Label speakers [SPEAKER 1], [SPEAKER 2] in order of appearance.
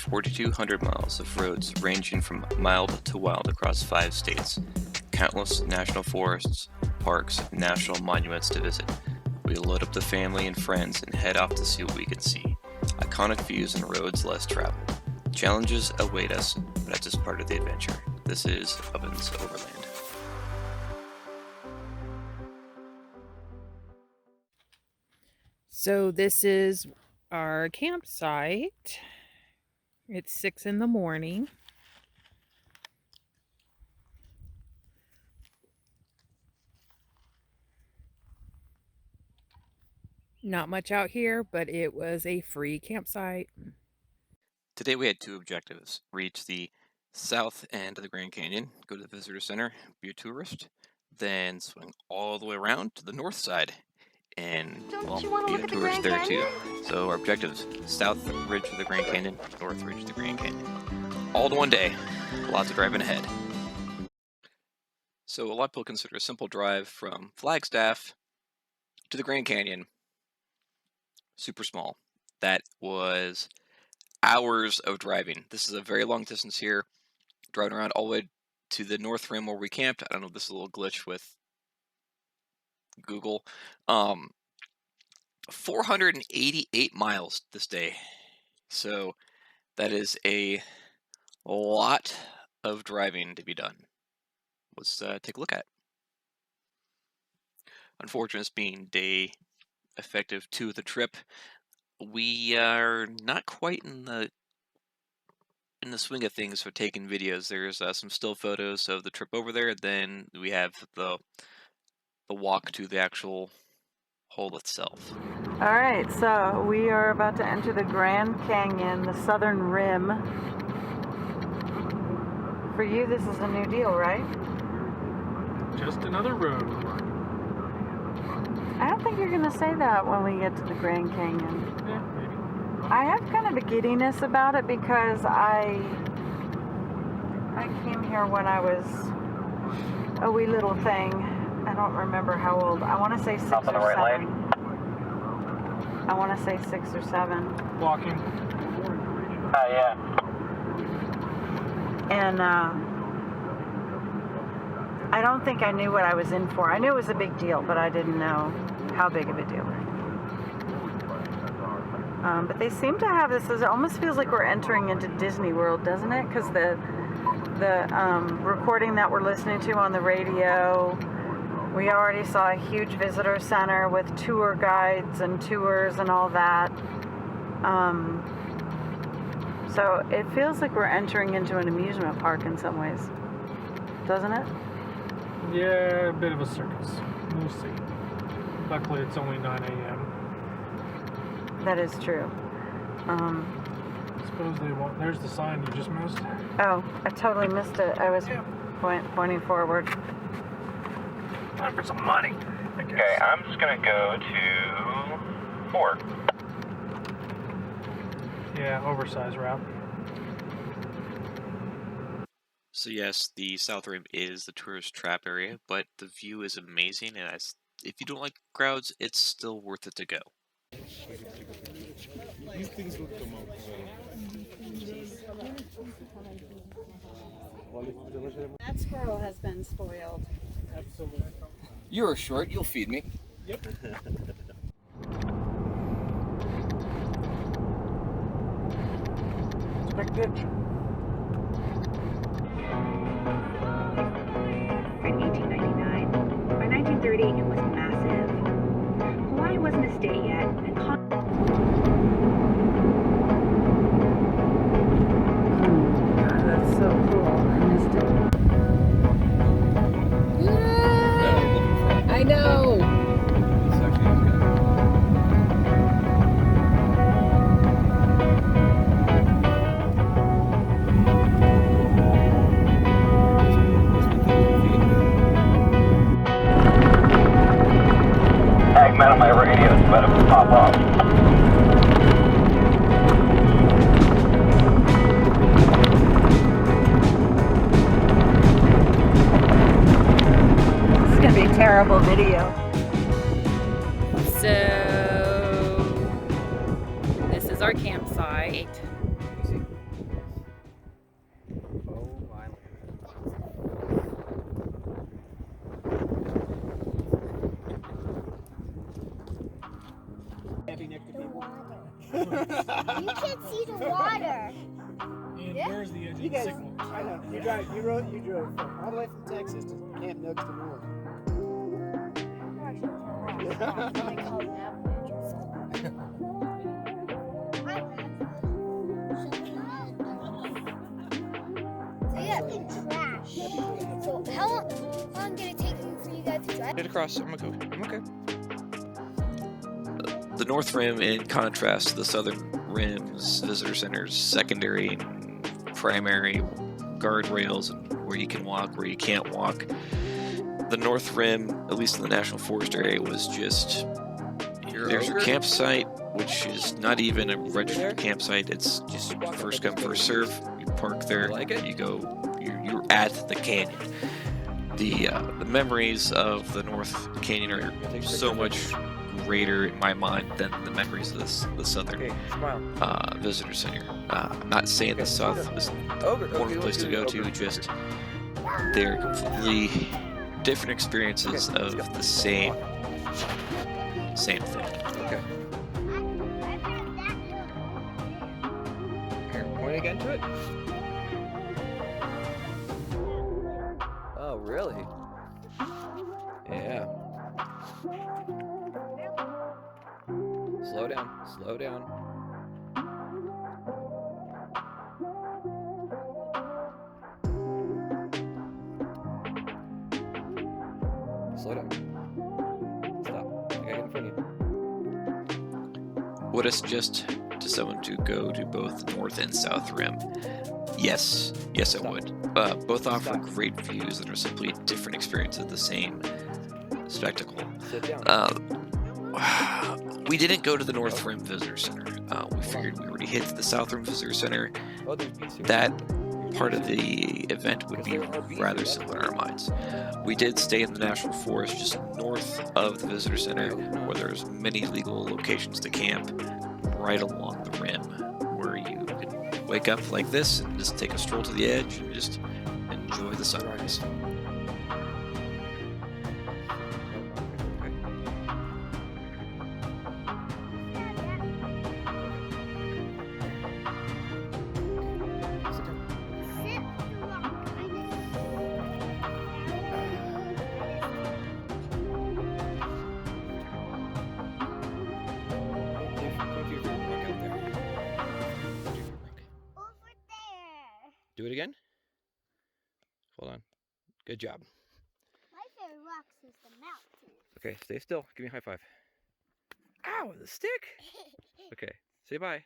[SPEAKER 1] 4,200 miles of roads ranging from mild to wild across 5 states, countless national forests, parks, and national monuments to visit. We load up the family and friends and head off to see what we can see. Iconic views and roads less traveled. Challenges await us, but that's just part of the adventure. This is Ovens Overland.
[SPEAKER 2] So this is our campsite. It's 6 in the morning. Not much out here, but it was a free campsite.
[SPEAKER 1] Today we had 2 objectives. Reach the south end of the Grand Canyon, go to the visitor center, be a tourist, then swing all the way around to the north side and be a tourist there too. So our objectives: south ridge of the Grand Canyon, north ridge of the Grand Canyon. All in one day. Lots of driving ahead. So a lot of people consider a simple drive from Flagstaff to the Grand Canyon super small. That was hours of driving. This is a very long distance here, driving around all the way to the north rim where we camped. I don't know, this is a little glitch with Google. 488 miles this day. So that is a lot of driving to be done. Let's take a look at it. Unfortunately, it's being day effective 2 of the trip. We are not quite in the swing of things for taking videos. There's some still photos of the trip over there. Then we have the walk to the actual hole itself.
[SPEAKER 3] All right, so we are about to enter the Grand Canyon, the southern rim. For you, this is a new deal, right?
[SPEAKER 4] Just another road.
[SPEAKER 3] I don't think you're going to say that when we get to the Grand Canyon.
[SPEAKER 4] Yeah, maybe.
[SPEAKER 3] I have kind of a giddiness about it because I came here when I was a wee little thing. I don't remember how old. I want to say 6 or 7. I want to say 6 or 7.
[SPEAKER 4] Walking.
[SPEAKER 3] Yeah. And I don't think I knew what I was in for. I knew it was a big deal, but I didn't know how big of a deal. But they seem to have this. It almost feels like we're entering into Disney World, doesn't it? Because the recording that we're listening to on the radio, we already saw a huge visitor center with tour guides and tours and all that. So it feels like we're entering into an amusement park in some ways, doesn't it?
[SPEAKER 4] Yeah, a bit of a circus. We'll see. Luckily, it's only 9 a.m.
[SPEAKER 3] That is true.
[SPEAKER 4] Suppose they won't. There's the sign you just missed.
[SPEAKER 3] Oh, I totally missed it. I was pointing forward.
[SPEAKER 4] Time for some money.
[SPEAKER 5] Okay, I'm just gonna go to 4.
[SPEAKER 4] Yeah, oversized route.
[SPEAKER 1] So yes, the south rim is the tourist trap area, but the view is amazing, and if you don't like crowds, it's still worth it to go.
[SPEAKER 3] That squirrel has been spoiled.
[SPEAKER 4] Absolutely.
[SPEAKER 1] You're short, you'll feed me.
[SPEAKER 4] Yep. Big ditch.
[SPEAKER 6] In 1899. By 1930, it was massive. Hawaii wasn't a state yet, and
[SPEAKER 3] God, that's so cool. I missed it.
[SPEAKER 2] I know.
[SPEAKER 5] Segment on my radio is about to pop off.
[SPEAKER 3] This is going to be a terrible video.
[SPEAKER 2] So this is our campsite.
[SPEAKER 7] You can't see the water.
[SPEAKER 4] And
[SPEAKER 7] Yeah.
[SPEAKER 4] where's the edge
[SPEAKER 8] You
[SPEAKER 4] of the
[SPEAKER 8] guys,
[SPEAKER 4] signal?
[SPEAKER 8] I know. You drove from, all the way from Texas to Camp Nooks to New Orleans.
[SPEAKER 7] They call them averages. So yeah, trash. So how long did it take for you guys to drive?
[SPEAKER 1] Get across. I'm okay. The North Rim, in contrast to the Southern Rim's visitor centers, secondary and primary guardrails, and where you can walk, where you can't walk. The North Rim, at least in the National Forest area, was just there's your campsite, which is not even a registered campsite. It's just first come, first serve. You park there, you go, you're at the canyon. The memories of the North Canyon are so much greater in my mind than the memories of the Southern Visitor Center. I'm not saying the South is a wonderful place to go to, just they're completely different experiences of the same thing.
[SPEAKER 9] Okay. Here, point again to it. Oh, really? Yeah. Slow down. Slow down. Slow down. Stop. I gotta get in front of you.
[SPEAKER 1] Would I suggest to someone to go to both North and South Rim? Yes, I would. Both offer great views that are simply different experiences of the same spectacle.
[SPEAKER 9] Sit down.
[SPEAKER 1] We didn't go to the North Rim Visitor Center. We figured we already hit the South Rim Visitor Center.
[SPEAKER 9] Oh, there's bees here.
[SPEAKER 1] That part of the event would be rather similar in our minds. We did stay in the National Forest just north of the Visitor Center, where there's many legal locations to camp right along the rim, where you can wake up like this and just take a stroll to the edge and just enjoy the sunrise.
[SPEAKER 7] Over there.
[SPEAKER 9] Do it again. Hold on. Good job.
[SPEAKER 7] My favorite rocks is the mountain.
[SPEAKER 9] Okay, stay still. Give me a high five. Ow, the stick. Okay, say bye.